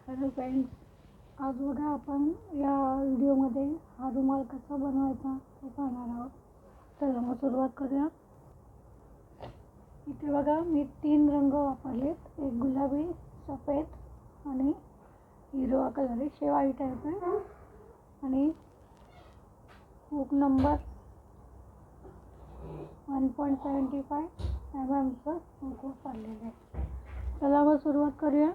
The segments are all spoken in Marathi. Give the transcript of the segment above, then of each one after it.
हॅलो फ्रेंड्स, आज बघा आपण या व्हिडिओमध्ये हा रुमाल कसा बनवायचा ते पाहणार आहोत. चला मग सुरुवात करूया. इथे बघा मी 3 रंग वापरलेत. एक गुलाबी, सफेद आणि हिरवा कलर आहे, शेवाळी टाईप आहे. आणि हुक नंबर 1.75 mm हुक वापरलेलं आहे. चला मग सुरुवात करूया.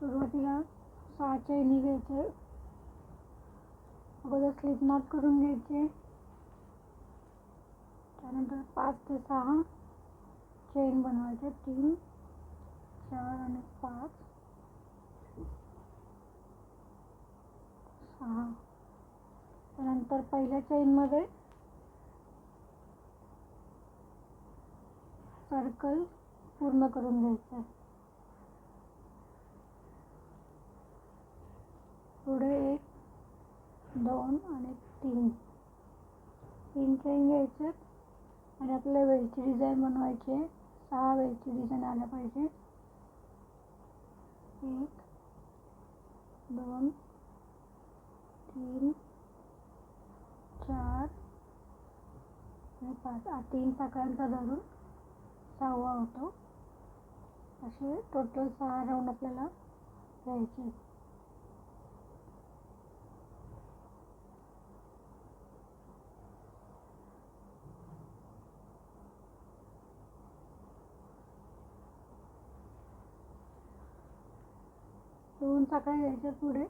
सुरुवातीला 6 चैनी घ्यायचे. अगोदर स्लिप नॉट करून घ्यायचे. त्यानंतर 5 ते 6 चेन बनवायचे. 3, 4 आणि 5, 6. त्यानंतर पहिल्या चेनमध्ये सर्कल पूर्ण करून घ्यायचं आहे. पुढे 1, 2 आणि 3 चेन घ्यायचे आणि आपल्याला वेलची डिझाईन बनवायची आहे. 6 वेलची डिझाईन आल्या पाहिजे. 1, 2, 3, 4 आणि 5. 3 साखळ्यांचा धरून 6वा होतो. असे टोटल 6 राऊंड आपल्याला घ्यायचे. दोन साखळ्या घ्यायच्या. पुढे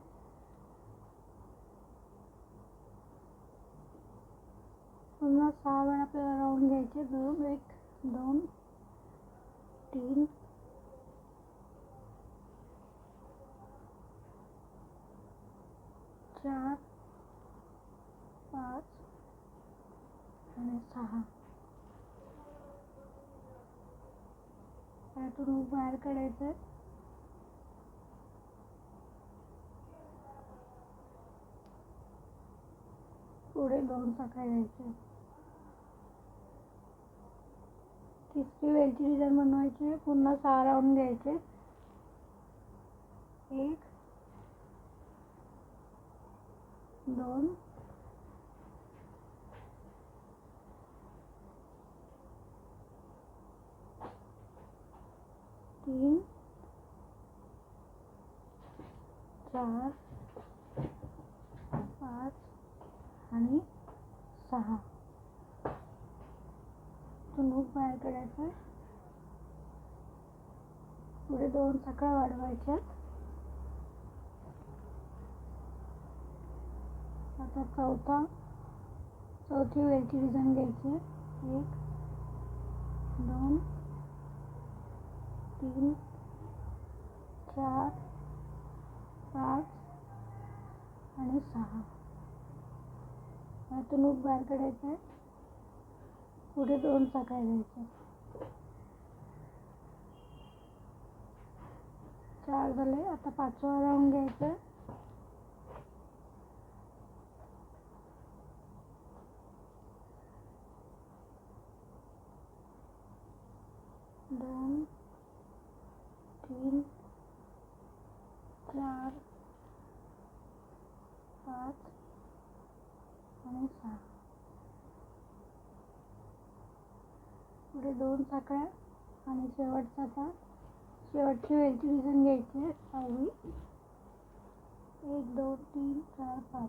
पुन्हा 6 वेळा आपल्याला राऊंड घ्यायचे. 1, 2, 3, 4, 5 आणि 6. त्यातून बाहेर काढायचं. पुढे 2 साखळ्या घ्यायच्या. तिसरी वेलची डिझाईन बनवायची. पुन्हा 6 राऊंड घ्यायचे. 1, 2, 3, 4, 5 आणि 6. हुक बाहेर काढायचं. पुढे 2 साखळ्या वाढवायच्या. आता चौथी वेलची डिझाईन घ्यायची. 1, 2, 3, 4, 5 आणि 6. यातून हुक बाहेर काढायचं आहे. पुढे 2 साखळ्या घ्यायच्या. 4 झाले. आता 5वा राऊंड घ्यायचा. दोन, 3, 4, 5 आणि 6. पुढे 2 साखळ्या आणि शेवटची वेलची डिझाईन घ्यायची आहे. 6वी. 1, 2, 3, 4, 5.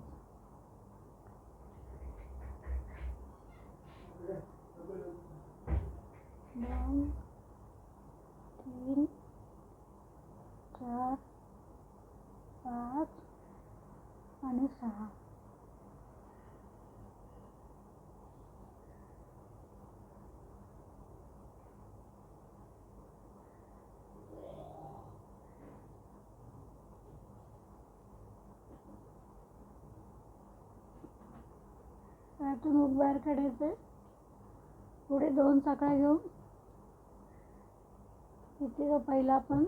2, 3, 4, 5 आणि 6. त्यातून हुक बाहेर काढायचं. पुढे 2 साखळ्या घेऊन इथे पहिला आपण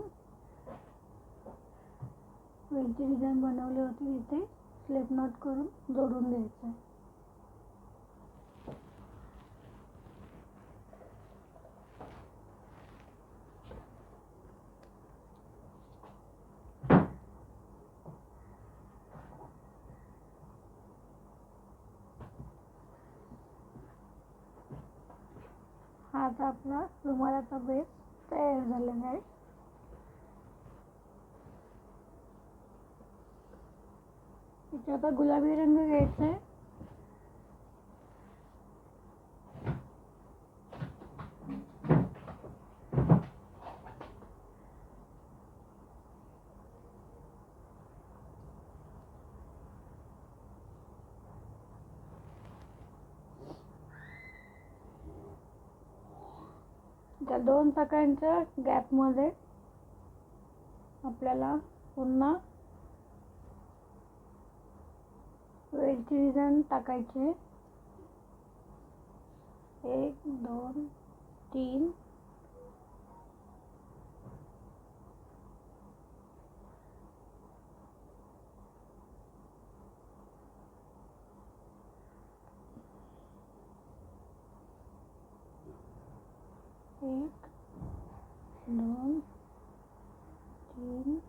वेलची डिझाईन बनवली होती तिथे स्लिप नॉट करून जोडून घ्यायचं आहे. हा आता आपला रुमालाचा बेस तयार झालेला आहे. इथे आता गुलाबी रंग घ्यायचा आहे. त्या 2 चाकांच्या गॅपमध्ये आपल्याला पुन्हा वेलची डिझाईन टाकायची. 1 2 3 1 2 3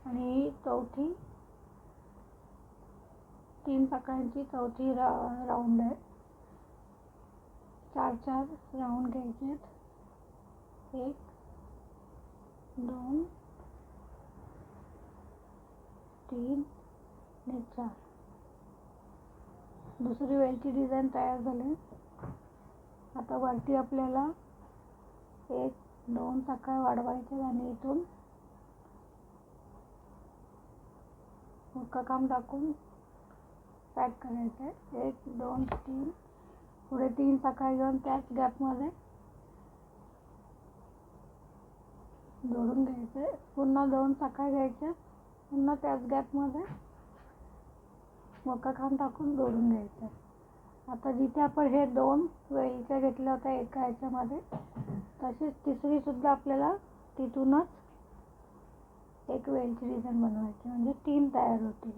आणि चौथी 3 चाकांची चौथी राऊंड आहे. 4 राऊंड घ्यायचे. 1 2 3 आणि 4. दुसरी वेलची डिझाईन तयार झाली. आता वरती आपल्याला 1 2 चाका वाढवायचे आणि इथून काम टाकून पॅक करायचं आहे. 1 2 3 पुढे 3 चाका घेऊन त्याच गॅपमध्ये जोडून घ्यायचे. पुन्हा 2 चाका घ्यायचे. पुन्हा त्याच गॅपमध्ये मोका खांब टाकून जोडून घ्यायचं. आता जिथे आपण हे 2 वेलच्या घेतल्या होत्या एका ह्याच्यामध्ये, तशीच तिसरी सुद्धा आपल्याला तिथूनच एक वेलची डिझाईन बनवायची, म्हणजे 3 तयार होतील.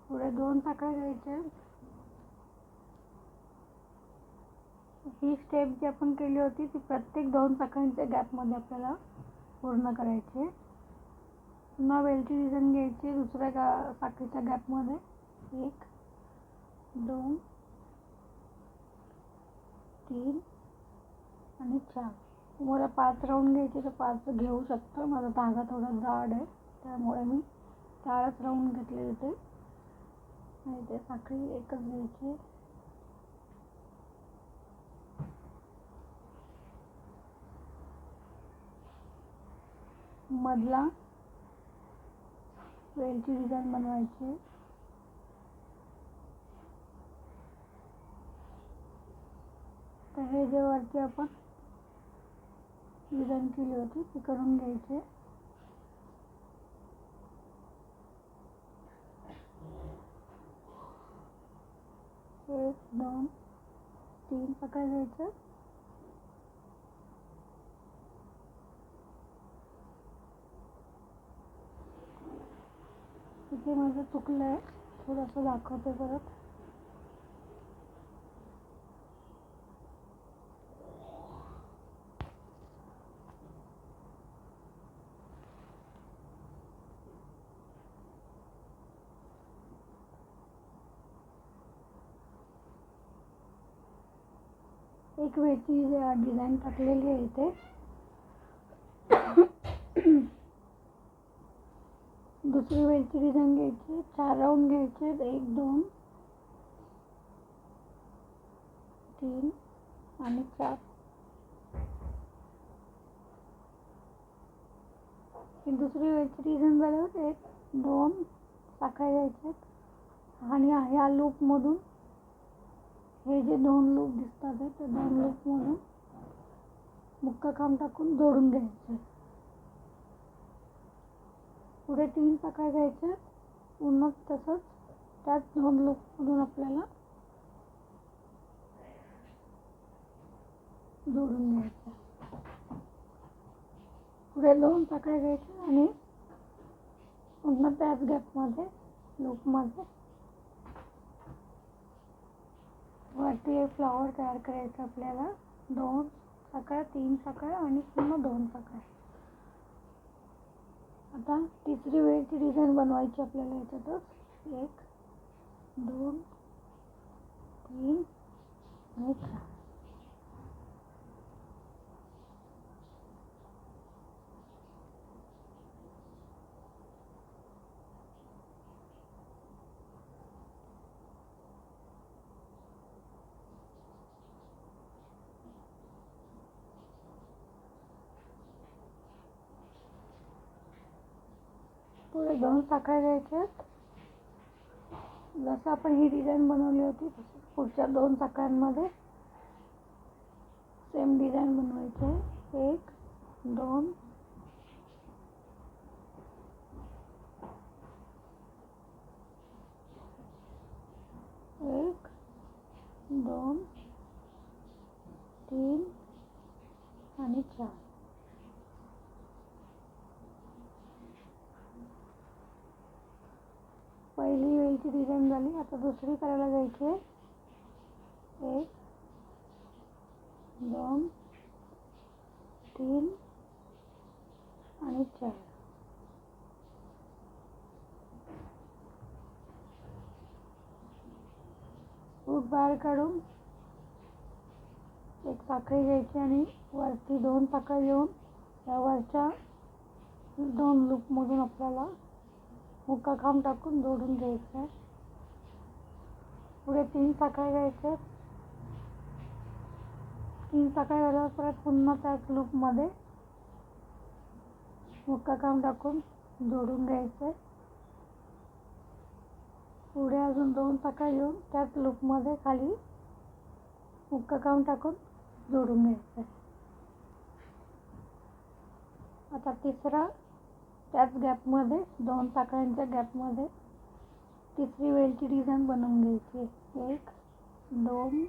पुढे 2 चाका घ्यायचे. ही स्टेप जी आपण केली होती ती प्रत्येक 2 चाकांच्या गॅपमध्ये आपल्याला पूर्ण करायची. पुन्हा वेलची डिझाईन घ्यायची दुसऱ्या चाकीच्या गॅपमध्ये. 1 2 3 आणि 4. तुम्हाला 5 राऊंड घ्यायचे तर 5 घेऊ शकता. माझा धागा थोडा जाड आहे त्यामुळे मी 4च राऊंड घेतले होते. आणि ते साखळी एकच घ्यायची. मधला वेलची डिझाईन बनवायची. तर हे जे वरती आपण डिझाईन केली होती ती करून घ्यायची. एक 2 3 चाका घ्यायचं. इथे माझं चुकलं आहे, थोडंसं दाखवते परत. एक वेलची डिझाईन टाकलेली आहे इथे. दुसरी वेलची डिझाईन घ्यायची. 4 राऊंड घ्यायचे. 1 2 3 आणि 4. की दुसरी वेलची डिझाईन झाल्यावर 1 2 साखळ्या घ्यायच्यात आणि ह्या लूपमधून हे जे 2 लूप दिसतात आहे त्या 2 लूपमधून मुक्का काम टाकून जोडून घ्यायचं. पुढे 3 साखळ्या घ्यायच्या, पुन्हा तसंच त्याच 2 लूपमधून आपल्याला जोडून घ्यायचं. पुढे 2 साखळ्या घ्यायच्या आणि पुन्हा त्याच गॅपमध्ये लूपमध्ये वरती एक फ्लॉवर तयार करायचं आपल्याला. 2 साखळ्या, 3 साखळ्या आणि पुन्हा 2 साखळ्या. आता तिसरी वेळची डिझाईन बनवायची आपल्याला याच्यातच. 1 2 3 आणि 4. पुढे 2 साखळ्या घ्यायच्यात. जसं आपण ही डिझाईन बनवली होती तसं पुढच्या 2 साखळ्यांमध्ये सेम डिझाईन बनवायची आहे. 1 2 1 2 3 आणि 4. पहिली वेलची डिझाईन झाली. आता दुसरी करायला जायची आहे. 1 2 3 आणि 4. रूट बाहेर काढून एक साखळी घ्यायची आणि वरती 2 साखळी घेऊन या वरच्या 2 लूपमधून आपल्याला मुक्का खांब टाकून जोडून घ्यायचं आहे. पुढे 3 साखळ्या घ्यायच्या. 3 साखळ्या झाल्यावर परत पुन्हा त्याच लूपमध्ये मुक्का खांब टाकून जोडून घ्यायचं आहे. पुढे अजून 2 साखळ्या घेऊन त्याच लूपमध्ये खाली मुक्का खांब टाकून जोडून घ्यायचं आहे. आता तिसरा त्याच गॅपमध्ये 2 साखळ्यांच्या गॅपमध्ये तिसरी वेलची डिझाईन बनवून घ्यायची. 1 2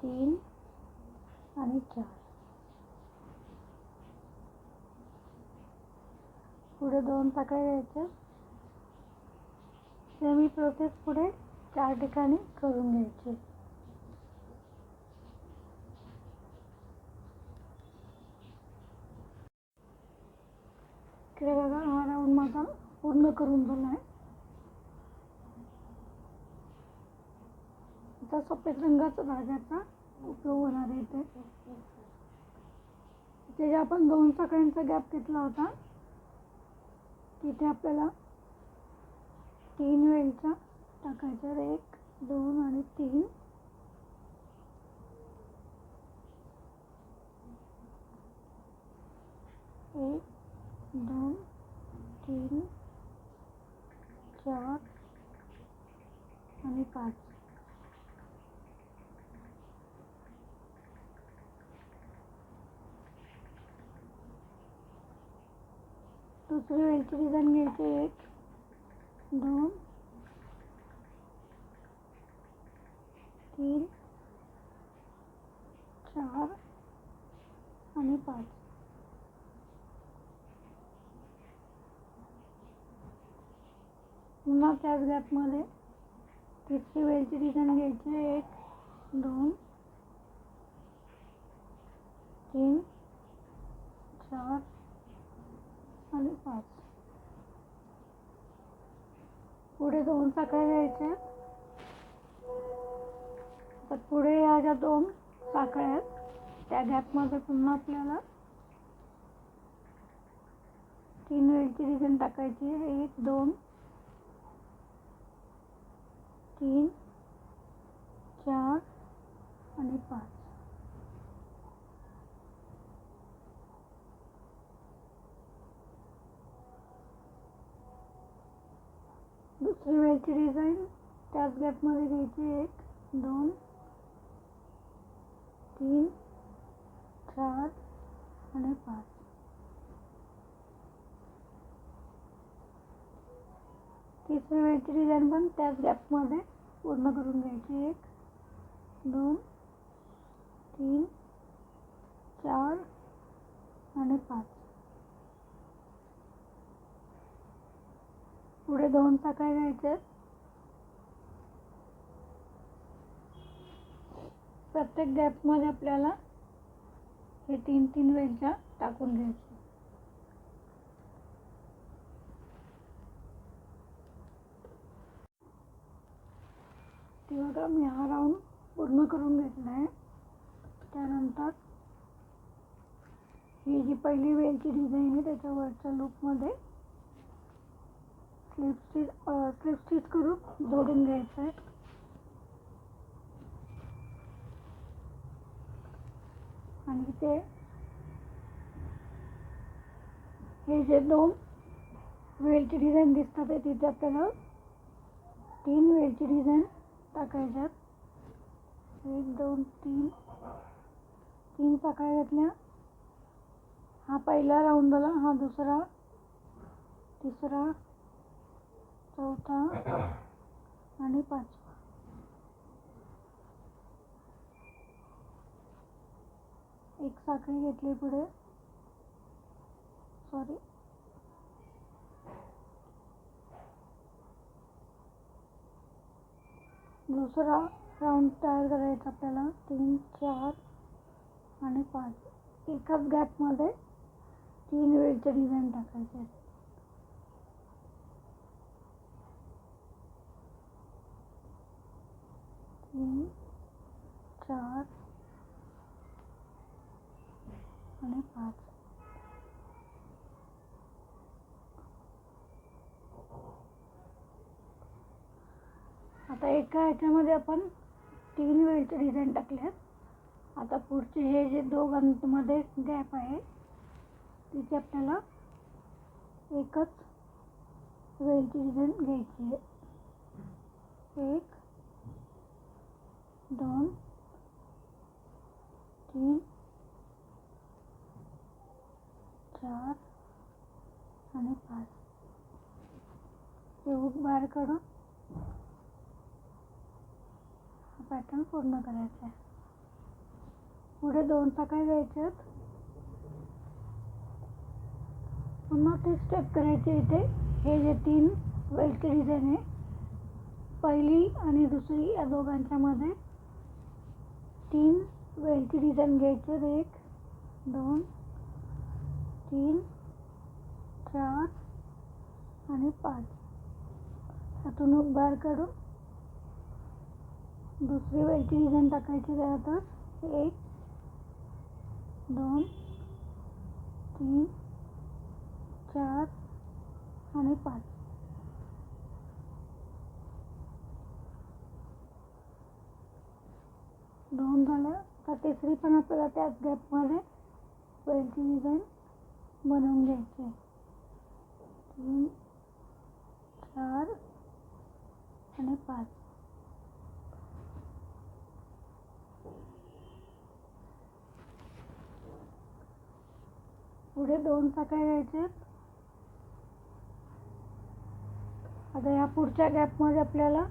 3 आणि 4. पुढे 2 साखळ्या घ्यायच्या. सेम प्रोसेस पुढे 4 ठिकाणी करून घ्यायची. इकडे बघा हा राऊंड माझा पूर्ण करून झाला आहे. आता सफेद रंगाचा धाग्याचा उपयोग होणार आहे. इथे जे आपण 2 साखळ्यांचा गॅप घेतला होता तिथे आपल्याला 3 वेलच्या टाकायच्या. 1 2 आणि 3. एक 2 3 4 आणि 5. दुसरी वेलची डिझाईन घ्यायची. 1 2 3 4 आणि 5. पुन्हा त्याच गॅपमध्ये तिसरी वेलची डिझाईन घ्यायची. 1 2 3 4 आणि 5. पुढे 2 साखळ्या घ्यायच्या. तर पुढे ह्या ज्या 2 साखळ्या आहेत त्या गॅपमध्ये पुन्हा आपल्याला 3 वेलची डिझाईन टाकायची. 1 2 3 4 आणि 5. दुसरी वेलची डिझाईन त्याच गॅपमध्ये घ्यायची. 1 2 3 4 आणि 5. तिसरी वेलची डिझाईन पण त्याच गॅपमध्ये पूर्ण करून घ्यायची. 1 2 3 4 आणि 5. पुढे 2 साखळ्या घ्यायच्या. प्रत्येक गॅपमध्ये आपल्याला हे 3 वेलच्या टाकून घ्यायच्या. तेव्हा मी हा राऊंड पूर्ण करून घेतला आहे. त्यानंतर ही जी पहिली वेलची डिझाईन आहे त्याच्या वरच्या लूपमध्ये स्लिप स्टिच करून जोडून घ्यायचं आहे. आणि हे जे 2 वेलची डिझाईन दिसतात आहे तिथे आपल्याला 3 वेलची डिझाईन टाकायच्यात. 1 2 3 साखळ्या घेतल्या. हा पहिला राऊंड झाला. हा दुसरा, तिसरा, चौथा आणि 5. एक साखळी घेतली पुढे. दुसरा राऊंड तयार करायचा आपल्याला. 3 4 आणि 5. एकाच गॅपमध्ये 3 वेलच्या डिझाईन टाकायचे. तीन 4 आणि 5. आता एका ह्याच्यामध्ये आपण 3 वेलची डिझाईन टाकल्यात. आता पुढचे हे जे दोघांमध्ये गॅप आहे तिथे आपल्याला एकच वेलची डिझाईन घ्यायची आहे. 1 2 3 4 आणि 5. हे हुक बाहेर काढून हा पॅटर्न पूर्ण करायचा आहे. पुढे 2 साखळ्या घ्यायच्यात. पुन्हा ते स्टेप करायचे. इथे हे जे 3 वेलची डिझाईन आहे पहिली आणि दुसरी या दोघांच्या मध्ये 3 वेलची डिझाईन घ्यायचे. 1 2 3 4 आणि 5. यातून हुक बाहेर काढून दुसरी वेलची डिझाईन टाकायची. त्यातच 1 2 3 4 आणि 5. दोन झाल्या. तर तिसरी पण आपल्याला त्याच गॅपमध्ये वेलची डिझाईन बनवून घ्यायची. 3 4 आणि 5. पुढे 2 साखळ्या घ्यायच्या. आता या पुढच्या गॅपमध्ये आपल्याला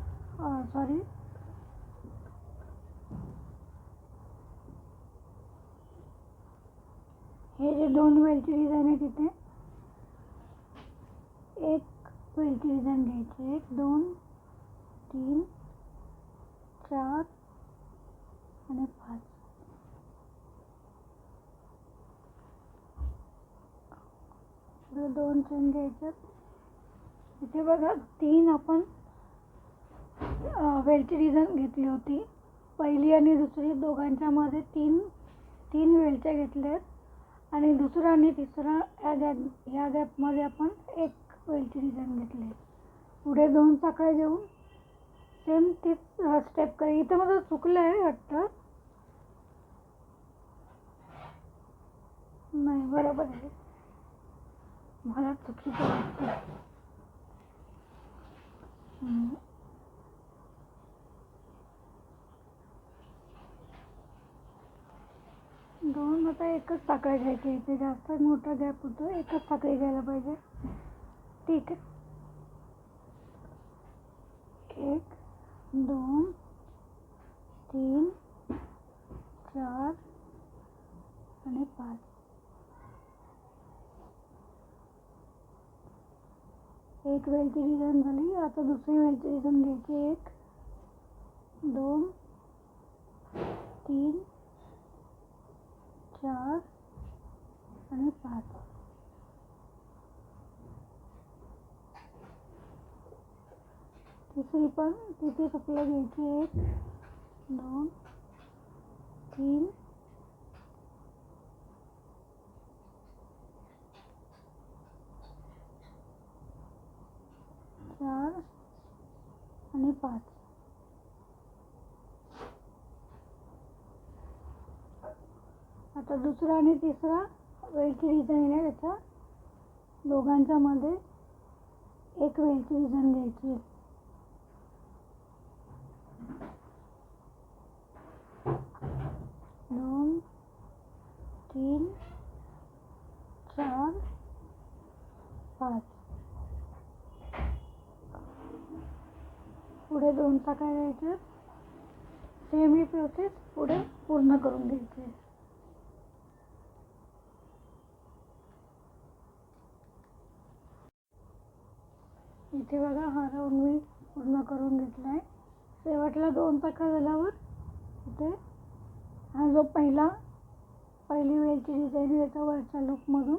हे जे 2 वेलची डिझाईन आहे तिथे एक वेलची डिझाईन घ्यायची. 1 2 3 4 आणि 5. पुढे 2 चेन घ्यायच्यात. इथे बघा 3 आपण वेलची डिझाईन घेतली होती. पहिली आणि दुसरी दोघांच्या मध्ये 3 वेलच्या घेतल्यात. आणि दुसरा आणि तिसरा या गॅपमध्ये आपण एक वेलची डिझाईन घेतली. पुढे 2 साखळ्या घेऊन सेम तीच स्टेप करा. इथं माझं चुकलं आहे वाटतं. नाही बरोबर आहे. मला चुकीचं वाटतं. दोन, आता एकच साखळी घ्यायची. इथे जास्त मोठा गॅप होतो, एकच साखळी घ्यायला पाहिजे. ठीक आहे. 1 2 3 4 आणि 5. एक वेलची डिझाईन झाली. आता दुसरी वेलची डिझाईन घ्यायची. 1 2 3 4 आणि 5. तिसरी पण तिथेच आपल्याला घ्यायची. 1 2 3 4 आणि 5. आता दुसरा आणि तिसरा वेलची डिझाईन आहे. त्याच्या दोघांच्या मध्ये एक वेलची डिझाईन घ्यायची. 2 3 4 5. पुढे 2 साखळ्या घ्यायच्या. सेम ही प्रोसेस पुढे पूर्ण करून घ्यायची. इथे बघा, हा राऊंड मी पूर्ण करून घेतला आहे. शेवटला 2 साखळ्या झाल्यावर इथे हा जो पहिली वेलची डिझाईन आहे त्याच्या वरच्या लूपमधून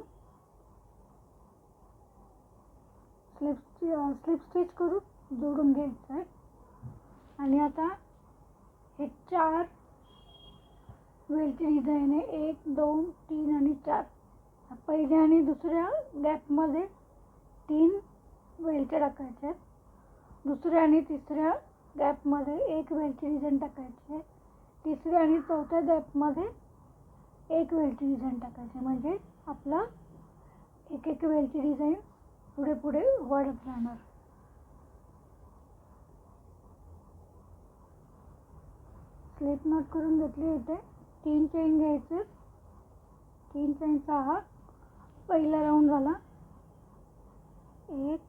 स्लिप स्टिच करून जोडून घ्यायचं आहे. आणि आता हे 4 वेलची डिझाईन आहे. 1 2 3 आणि 4. पहिल्या आणि दुसऱ्या गॅपमध्ये 3 वेलच्या टाकायच्या आहेत. दुसऱ्या आणि तिसऱ्या गॅपमध्ये 1 वेलची डिझाईन टाकायची आहे. तिसऱ्या आणि चौथ्या गॅपमध्ये 1 वेलची डिझाईन टाकायची. म्हणजे आपला एक वेलची डिझाईन पुढे पुढे वाढत राहणार. स्लिप नॉट करून घेतली. इथे 3 चेन घ्यायचे. 3 चेनचा हा पहिला राऊंड झाला. 1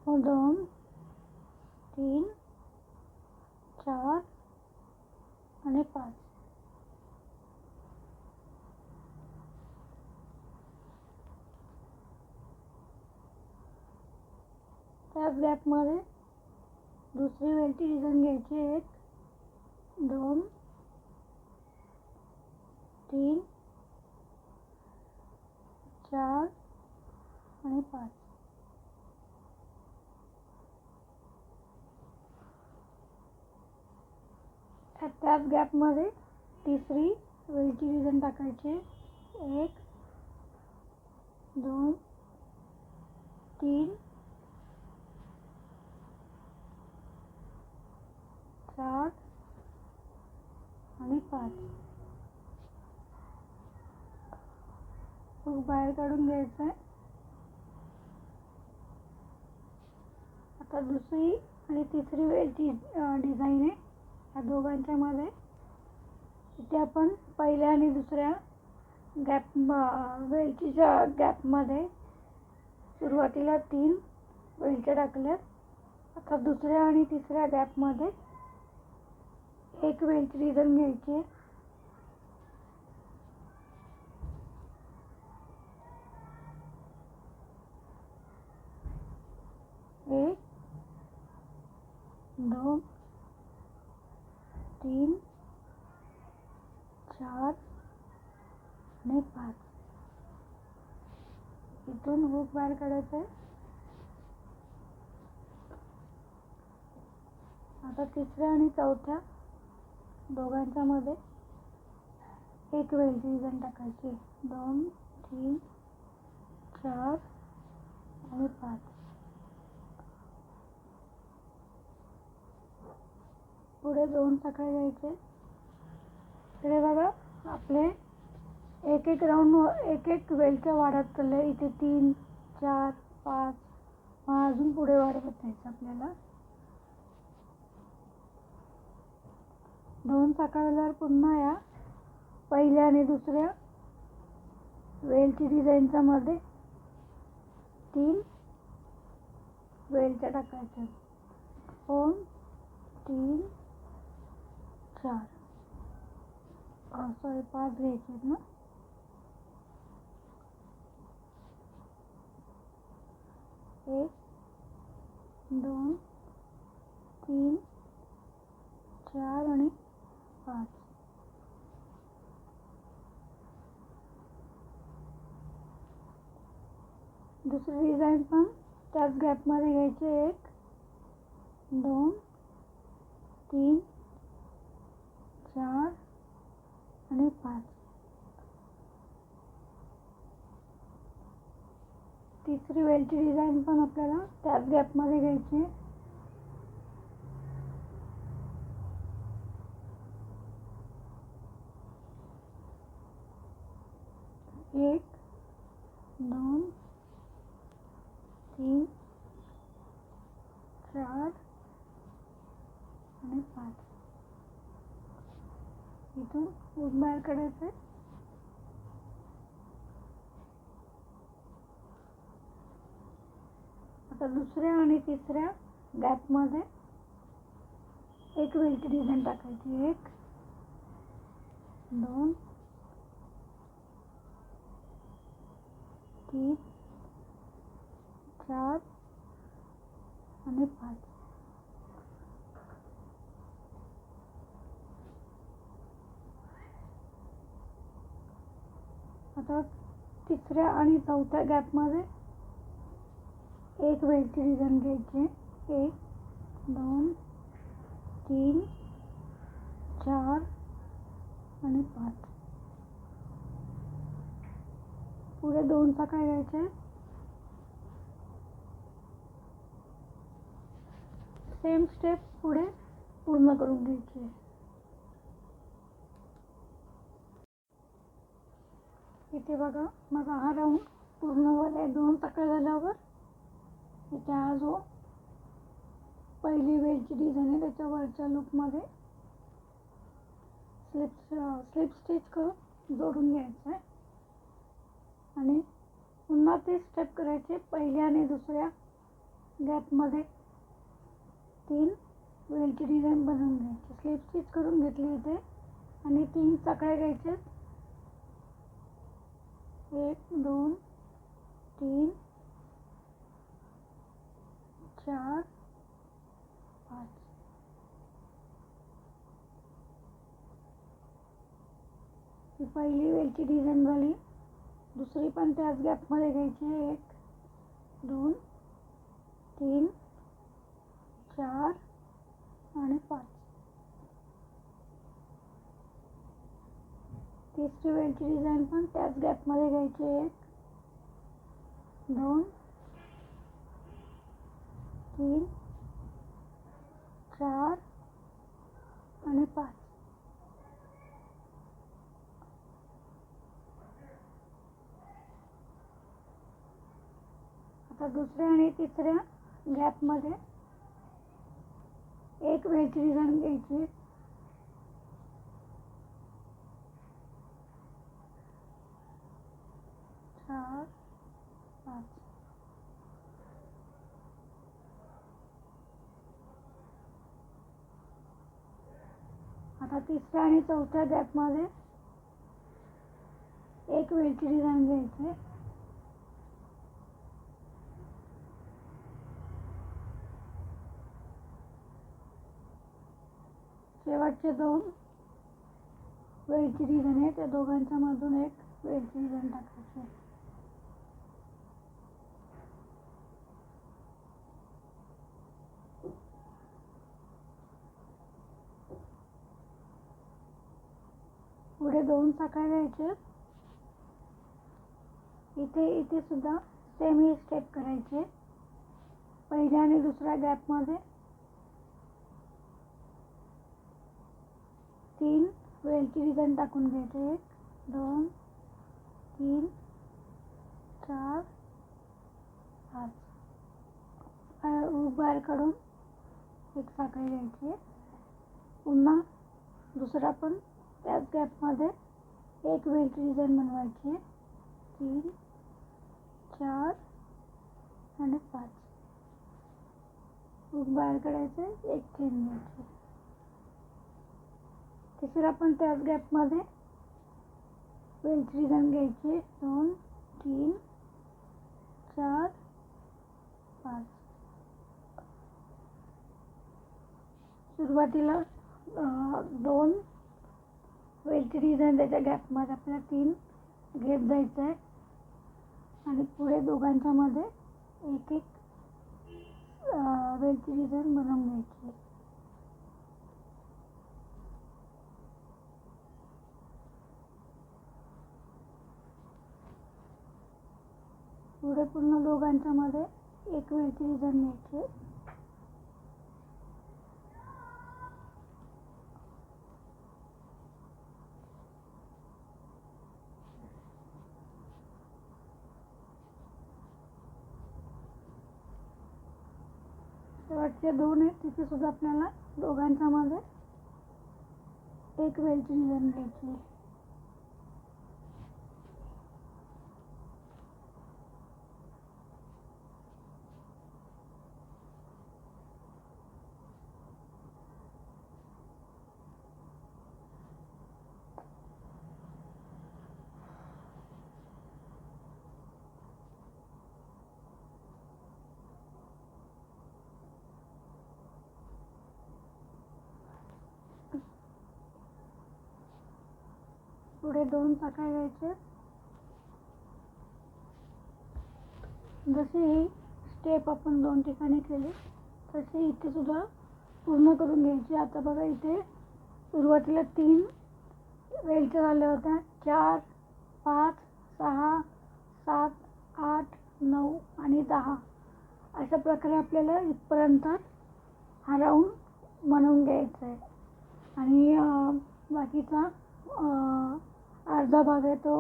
2 3 4 आणि 5. त्याच गॅपमध्ये दुसरी वेलची डिझाईन घ्यायची. 1 2 3 4 आणि 5. त्याच गॅपमध्ये तिसरी वेलची डिझाईन टाकायची. 1 2 3 4 आणि 5. हुक बाहेर काढून घ्यायचं आहे. आता दुसरी आणि तिसरी वेलची डिझाईन आहे. या दोघांच्या मध्ये इथे आपण पहिल्या आणि दुसऱ्या वेलचीच्या गॅपमध्ये सुरुवातीला 3 वेलच्या टाकल्यात. आता दुसऱ्या आणि तिसऱ्या गॅपमध्ये 1 वेलची डिझाईन घ्यायची. 1 2 3 4 आणि 5. इथून हुक बाहेर काढायचं आहे. आता तिसऱ्या आणि चौथ्या दोघांच्या मध्ये 1 वेलची डिझाईन टाकायची. 2 3 4 आणि 5. पुढे 2 साखळ्या घ्यायचे. इकडे बघा, आपले एक राऊंड एक वेलच्या वाढत चालले. इथे 3 4 5 अजून पुढे वाढवत जायचं आपल्याला. 2 साखळ्या झाल्यावर पुन्हा या पहिल्या आणि दुसऱ्या वेलची डिझाईनच्या मध्ये 3 वेलच्या टाकायच्या. 2 3 4 सॉरी 5 घ्यायचे ना. 1 2 3 4 आणि 5. दुसरी डिझाईन पण त्याच गॅपमध्ये घ्यायचे. 1 2 3 4 आणि 5. तिसरी वेलची डिझाईन पण आपल्याला त्याच गॅपमध्ये घ्यायची. 1 2 3 4 आणि 5. इथून ऊन बाहेर काढायचं. आता दुसऱ्या आणि तिसऱ्या गॅपमध्ये एक वेलची डिझाईन टाकायची. 1 2 3 4 आणि 5. आता तिसऱ्या आणि चौथ्या गॅपमध्ये एक वेलची डिझाईन घ्यायची. 1 2 3 4 आणि 5. पुढे 2 साखळ्या घ्यायच्या. सेम स्टेप पुढे पूर्ण करून घ्यायची. इथे बघा माझा हा राऊंड पूर्ण झाला. 2 साखळ्या झाल्यावर इथे हा जो पहिली वेलची डिझाईन आहे त्याच्या वरच्या लूपमध्ये स्लिप स्टिच करून जोडून घ्यायचं आहे. आणि पुन्हा ते स्टेप करायचे. पहिल्या आणि दुसऱ्या गॅपमध्ये 3 वेलची डिझाईन बनवून घ्यायची. स्लिप स्टिच करून घेतली इथे आणि 3 साखळ्या घ्यायच्या. 1 2 3 4 5. ही पहिली वेलची डिझाईन झाली. दुसरी पण त्याच गॅपमध्ये घ्यायची. 1 2 3 4 आणि 5. तिसरी वेलची डिझाईन पण त्याच गॅपमध्ये घ्यायची. 1 2 3 4 आणि 5. आता दुसऱ्या आणि तिसऱ्या गॅपमध्ये एक वेलची डिझाईन घ्यायची. 4 5. आता तिसऱ्या आणि चौथ्या गॅपमध्ये एक वेलची डिझाईन घ्यायची. शेवटचे 2 वेलची डिझाईन आहे त्या दोघांच्या मधून एक वेलची डिझाईन टाकायची. पुढे 2 साखळ्या घ्यायच्या. इथे सुद्धा सेम ही स्टेप करायची. पहिल्या आणि दुसऱ्या गॅपमध्ये 3 वेलची डिझाईन टाकून घ्यायचे. 1 2 3 4 5. बाहेर काढून एक साखळी घ्यायची आहे. पुन्हा दुसरा पण त्याच गॅपमध्ये एक वेलची डिझाईन बनवायची आहे. 3, 4 आणि 5. बाहेर काढायचं, एक चेन घ्यायची. तिसरा पण त्याच गॅपमध्ये वेलची डिझाईन घ्यायची. 2, 3, 4, 5. सुरुवातीला 2 वेलची डिझाईन त्याच्या गॅपमध्ये आपल्याला 3 घेत जायचं आहे आणि पुढे दोघांच्या मध्ये एक एक वेलची डिझाईन बनवून घ्यायची. पुढे पुन्हा दोघांच्या मध्ये एक वेलची डिझाईन घ्यायची. शेवटचे 2 आहेत तिथे सुद्धा आपल्याला दोघांच्या मध्ये एक वेलची डिझाईन घ्यायची. पुढे 2 साखळ्या घ्यायच्या. जशी ही स्टेप आपण 2 ठिकाणी केली तशी इथे सुद्धा पूर्ण करून घ्यायची. आता बघा इथे सुरुवातीला 3 वेलच्या झाल्या होत्या. 4, 5, 6, 7, 8, 9 आणि 10 अशा प्रकारे आपल्याला इथपर्यंत हा राऊंड बनवून घ्यायचा आहे. आणि बाकीचा अर्धा भाग आहे तो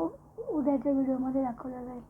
उद्याच्या व्हिडिओमध्ये दाखवला जाईल.